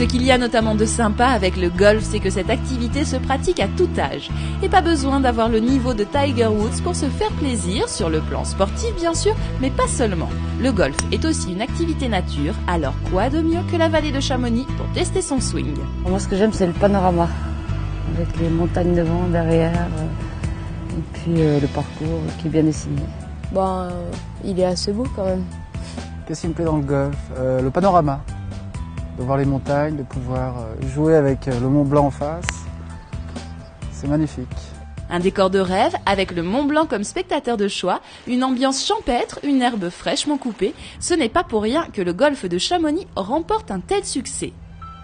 Ce qu'il y a notamment de sympa avec le golf, c'est que cette activité se pratique à tout âge. Et pas besoin d'avoir le niveau de Tiger Woods pour se faire plaisir, sur le plan sportif bien sûr, mais pas seulement. Le golf est aussi une activité nature, alors quoi de mieux que la vallée de Chamonix pour tester son swing? Moi ce que j'aime c'est le panorama, avec les montagnes devant, derrière, et puis le parcours qui est bien dessiné. Il est assez beau quand même. Qu'est-ce qui me plaît dans le golf? Le panorama. De voir les montagnes, de pouvoir jouer avec le Mont Blanc en face. C'est magnifique. Un décor de rêve avec le Mont Blanc comme spectateur de choix, une ambiance champêtre, une herbe fraîchement coupée. Ce n'est pas pour rien que le golf de Chamonix remporte un tel succès.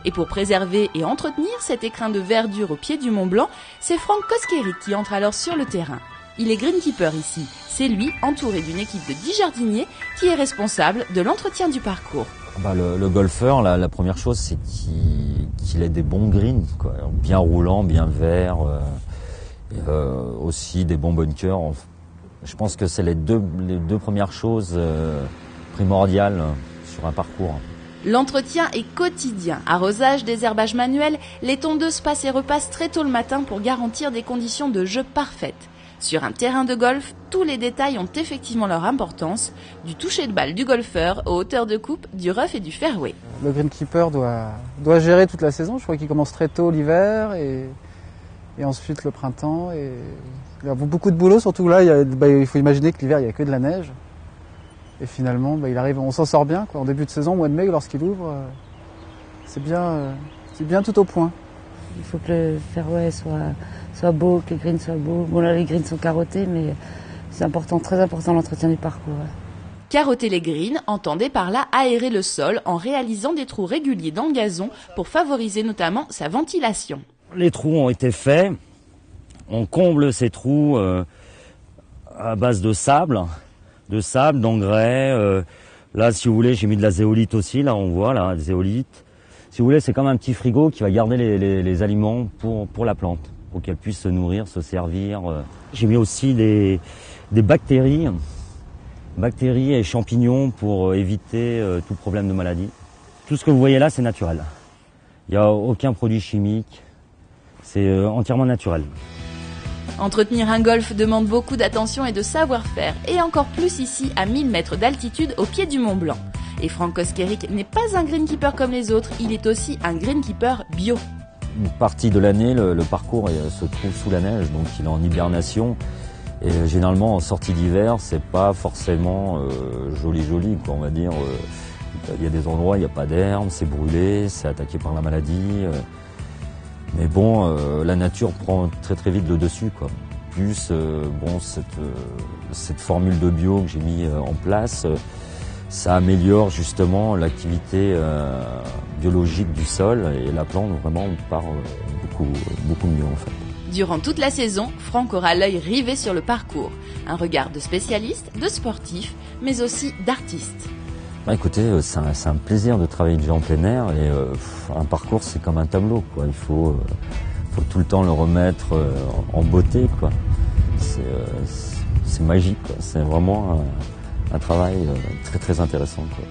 Et pour préserver et entretenir cet écrin de verdure au pied du Mont Blanc, c'est Franck Koskeri qui entre alors sur le terrain. Il est greenkeeper ici. C'est lui, entouré d'une équipe de 10 jardiniers, qui est responsable de l'entretien du parcours. Le golfeur, la première chose, c'est qu'il ait des bons greens, quoi. Bien roulants, bien verts, aussi des bons bunkers. Je pense que c'est les deux premières choses primordiales sur un parcours. L'entretien est quotidien. Arrosage, désherbage manuel, les tondeuses passent et repassent très tôt le matin pour garantir des conditions de jeu parfaites. Sur un terrain de golf, tous les détails ont effectivement leur importance, du toucher de balle du golfeur aux hauteurs de coupe, du rough et du fairway. Le greenkeeper doit gérer toute la saison. Je crois qu'il commence très tôt l'hiver et ensuite le printemps. Et il y a beaucoup de boulot, surtout là, il faut imaginer que l'hiver, il n'y a que de la neige. Et finalement, on s'en sort bien, quoi. En début de saison, au mois de mai, lorsqu'il ouvre, c'est bien tout au point. Il faut que le fairway soit beau, que les greens soient beaux. Bon là les greens sont carottés, mais c'est important, très important l'entretien du parcours. Carotter les greens, entendez par là aérer le sol en réalisant des trous réguliers dans le gazon pour favoriser notamment sa ventilation. Les trous ont été faits, on comble ces trous à base de sable, d'engrais. Là si vous voulez j'ai mis de la zéolite aussi, là on voit la zéolite. Si vous voulez, c'est comme un petit frigo qui va garder les aliments pour la plante, pour qu'elle puisse se nourrir, se servir. J'ai mis aussi des bactéries et champignons pour éviter tout problème de maladie. Tout ce que vous voyez là, c'est naturel. Il n'y a aucun produit chimique, c'est entièrement naturel. Entretenir un golf demande beaucoup d'attention et de savoir-faire, et encore plus ici à 1000 mètres d'altitude au pied du Mont Blanc. Et Franck Koskeri n'est pas un greenkeeper comme les autres, il est aussi un greenkeeper bio. Une partie de l'année, le parcours se trouve sous la neige, donc il est en hibernation. Et généralement, en sortie d'hiver, c'est pas forcément joli, quoi, on va dire. Il y a des endroits, il n'y a pas d'herbe, c'est brûlé, c'est attaqué par la maladie. Mais bon, la nature prend très vite le dessus, quoi. Plus, cette formule de bio que j'ai mis en place, ça améliore justement l'activité biologique du sol et la plante vraiment part beaucoup mieux en fait. Durant toute la saison, Franck aura l'œil rivé sur le parcours. Un regard de spécialiste, de sportif, mais aussi d'artiste. Écoutez, c'est un plaisir de travailler déjà en plein air et un parcours c'est comme un tableau, quoi. Il faut tout le temps le remettre en beauté, quoi. C'est magique, quoi. C'est vraiment un travail très intéressant, quoi.